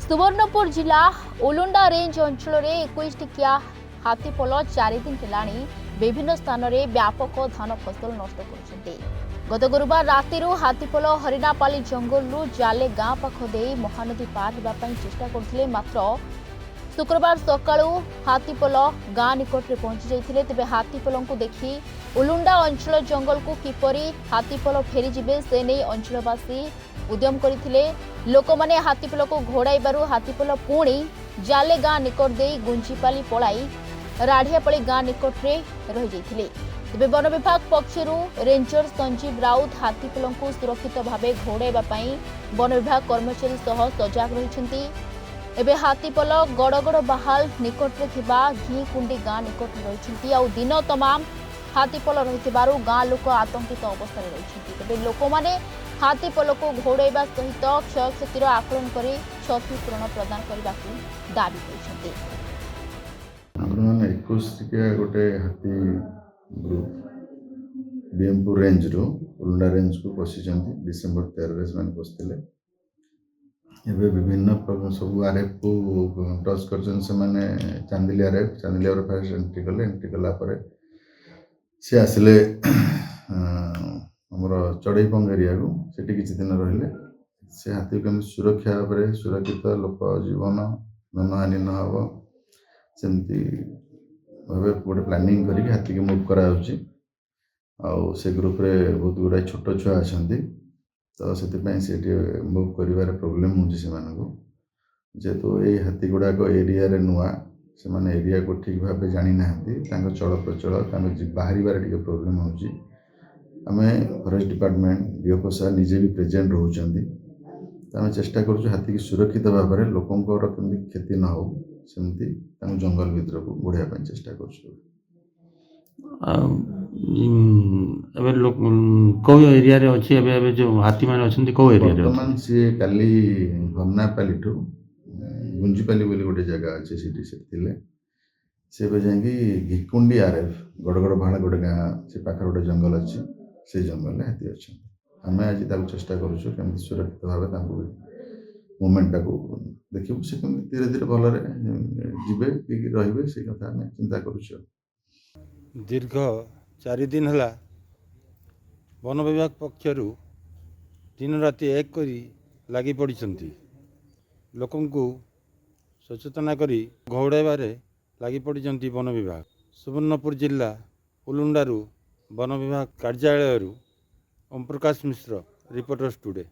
सुवर्णपुर जिला ओलुंडा रेंज अंचल में 21 टिकिया हाथीपल 4 दिन है विभिन्न स्थान में व्यापक धान फसल नष्ट कर गत गुरुवार राति हाथीपल हरिनापाली जंगल जाले गाँ पाख दे महानदी पार होगापी चेष्टा करते मात्र शुक्रवार सकाळु हाथीपल गाँ निकट में पहुंची जाते तेज हाथीपल को देखि ओलुंडा अंचल जंगल को किपरि हाथीपल फेरीजे से नहीं अंचलवासी उद्यम करते लोक मैंने हाथीपल को घोड़ाइबारु हाथीपल पुणी जाले गाँ निकट दे गुंजीपाली पलाई राढ़ियापाली गाँ निकट में रही जाते तेज वन विभाग पक्षर रेंजर संजीव राउत हाथीपल को सुरक्षित भाव घोड़ाइवाई वन विभाग कर्मचारी सह सजग रही एबे हाथीपल गड़गड़ बाहाल निकट में थिबा घीकुंडी गाँ निकट में रही आउ दिन तमाम हाथीपल रही गाँ लोक आतंकित अवस्था रही तेज लोक मैंने हाथीपल को घोड़ाइबा सहित क्षयक्षतिर आकलन कर क्षतिपूरण प्रदान करने को दाबी करते। गोटे हाथी ग्रुप बीएमपुर रेंज रू ओलुंडा रेंज को पशि डिसेम्बर 13 से पशिले एवं विभिन्न सब आरएफ को टच कर चांदिली आरएफ फास्ट एंट्री कले सी आसिले आमर चढ़ईपंग एरिया को सेठी किसी दिन रहिले से हाथी को सुरक्षा भाव सुरक्षित लोक जीवन धनहानि न हो सेमती भाव गोटे प्लानिंग करके हाथी की मुव करा से ग्रुप रे बहुत गुड़ा छोट छुआ अच्छा तो से मुव कर प्रोब्लेम हो जेहेतु ये हाथी गुड़ाक एरिया रे नुआ से माने एरिया को ठीक भाव जानी ना चल प्रचल बाहर प्रोब्लेम हो फॉरेस्ट डिपार्टमेंट डीओ निजे भी प्रेजेंट रोचंदी आम चेष्टा करूँ हाथी की सुरक्षित भाव में लोकंर कमी क्षति न हो सेमती जंगल भीतर को बढ़ाया चेष्टा कर कौ एरिया रे अच्छी जो हाथी मैंने अच्छा कौ एरिया बर्तमान सी काली हरनापाली ठू गुंजीपाली गोटे जगह अच्छे से घिकुंडी आरएफ गड़गड़ भाड़ा गोटे गाँ से पाखे गोटे जंगल अच्छी से जंगल हाथी अच्छा आम आज चेष्टा करुँ कमी सुरक्षित भाव मुवमेंटा को देखू से धीरे धीरे भल जीवे रे से कथा आम चिंता करुँ। दीर्घ 4 दिन है वन विभाग पक्षर दिन राति एक करी लगी पड़ी लोक सचेतना करी घौड़ाइबारे लगी पड़ी वन विभाग। सुवर्णपुर जिला ओलुंडारू वन विभाग कार्यालय ओम प्रकाश मिश्र रिपोर्टर्स टुडे।